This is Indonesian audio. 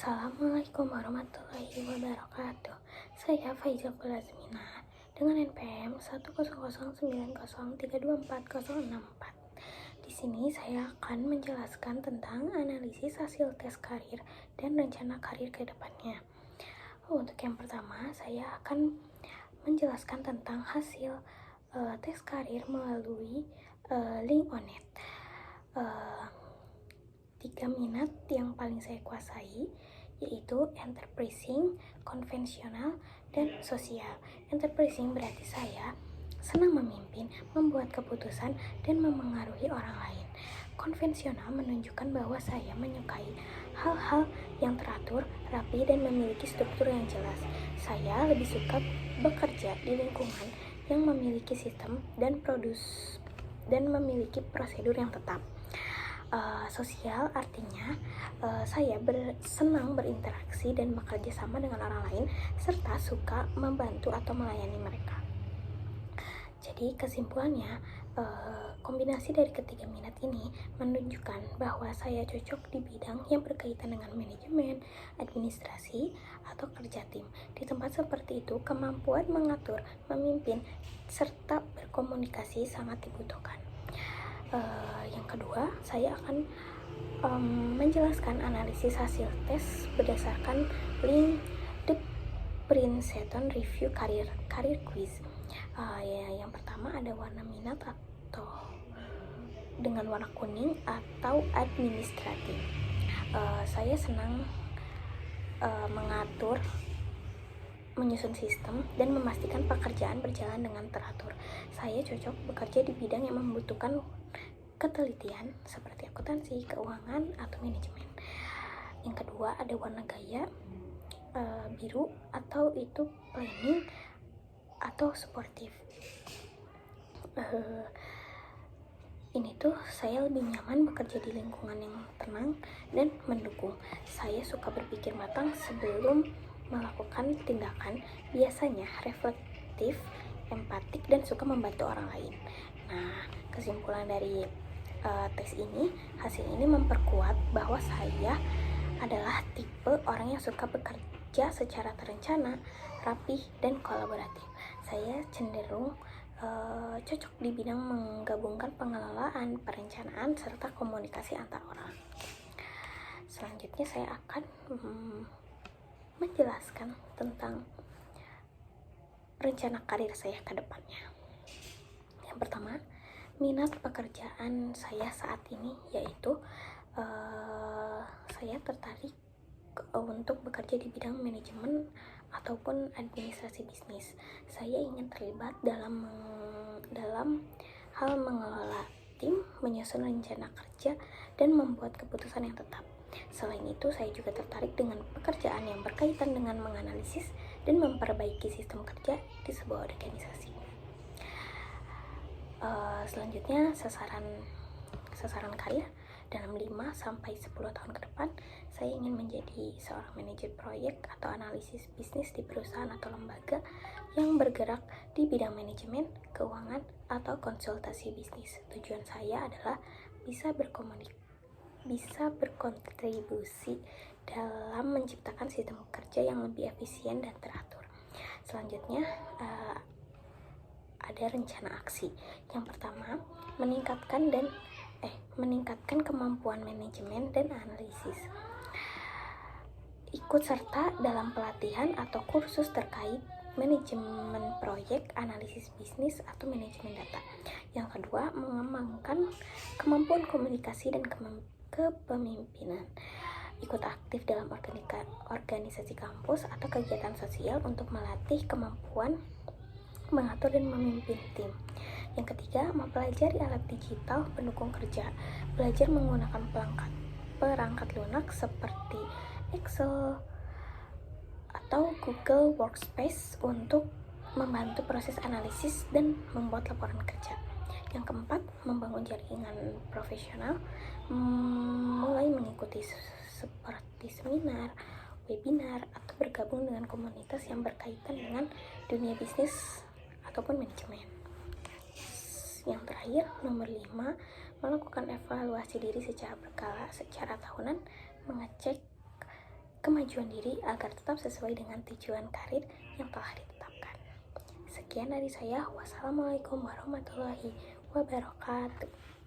Assalamualaikum warahmatullahi wabarakatuh. Saya Faizal Lazmina dengan NPM 10090324064. Di sini saya akan menjelaskan tentang analisis hasil tes karir dan rencana karir ke depannya. Untuk yang pertama, saya akan menjelaskan tentang hasil tes karir melalui link Onet. 3 minat yang paling saya kuasai yaitu enterprising, konvensional, dan sosial. Enterprising berarti saya senang memimpin, membuat keputusan, dan memengaruhi orang lain. Konvensional menunjukkan bahwa saya menyukai hal-hal yang teratur, rapi, dan memiliki struktur yang jelas. Saya lebih suka bekerja di lingkungan yang memiliki sistem dan memiliki prosedur yang tetap. Sosial artinya saya senang berinteraksi dan bekerja sama dengan orang lain serta suka membantu atau melayani mereka. Jadi kesimpulannya, kombinasi dari ketiga minat ini menunjukkan bahwa saya cocok di bidang yang berkaitan dengan manajemen, administrasi, atau kerja tim. Di tempat seperti itu, kemampuan mengatur, memimpin, serta berkomunikasi sangat dibutuhkan. Yang kedua, saya akan menjelaskan analisis hasil tes berdasarkan link The Princeton Review Career Quiz. Yang pertama ada warna minat atau dengan warna kuning atau administratif. Saya senang mengatur, menyusun sistem, dan memastikan pekerjaan berjalan dengan teratur. Saya cocok bekerja di bidang yang membutuhkan ketelitian seperti akuntansi, keuangan, atau manajemen. Yang kedua ada warna gaya biru atau itu planning atau sportif. Ini tuh saya lebih nyaman bekerja di lingkungan yang tenang dan mendukung. Saya suka berpikir matang sebelum melakukan tindakan, biasanya reflektif, empatik, dan suka membantu orang lain. Nah, kesimpulan dari hasil ini memperkuat bahwa saya adalah tipe orang yang suka bekerja secara terencana, rapih, dan kolaboratif. Saya cenderung cocok di bidang menggabungkan pengelolaan, perencanaan, serta komunikasi antar orang. Selanjutnya saya akan menjelaskan tentang rencana karir saya ke depannya. Yang pertama, minat pekerjaan saya saat ini yaitu saya tertarik untuk bekerja di bidang manajemen ataupun administrasi bisnis. Saya ingin terlibat dalam hal mengelola tim, menyusun rencana kerja, dan membuat keputusan yang tetap. Selain itu, saya juga tertarik dengan pekerjaan yang berkaitan dengan menganalisis dan memperbaiki sistem kerja di sebuah organisasi. Selanjutnya sasaran karir dalam 5-10 tahun ke depan, saya ingin menjadi seorang manajer proyek atau analisis bisnis di perusahaan atau lembaga yang bergerak di bidang manajemen, keuangan, atau konsultasi bisnis. Tujuan saya adalah bisa berkontribusi dalam menciptakan sistem kerja yang lebih efisien dan teratur. Selanjutnya ada rencana aksi. Yang pertama, meningkatkan kemampuan manajemen dan analisis. Ikut serta dalam pelatihan atau kursus terkait manajemen proyek, analisis bisnis, atau manajemen data. Yang kedua, mengembangkan kemampuan komunikasi dan kepemimpinan. Ikut aktif dalam organisasi kampus atau kegiatan sosial untuk melatih kemampuan mengatur dan memimpin tim. Yang ketiga, mempelajari alat digital pendukung kerja. Belajar menggunakan perangkat lunak seperti Excel atau Google Workspace untuk membantu proses analisis dan membuat laporan kerja. Yang keempat, membangun jaringan profesional, mulai mengikuti seperti seminar, webinar, atau bergabung dengan komunitas yang berkaitan dengan dunia bisnis ataupun manajemen. Yang terakhir, nomor 5, melakukan evaluasi diri secara berkala, secara tahunan, mengecek kemajuan diri agar tetap sesuai dengan tujuan karir yang telah ditetapkan. Sekian dari saya. Wassalamualaikum warahmatullahi wabarakatuh.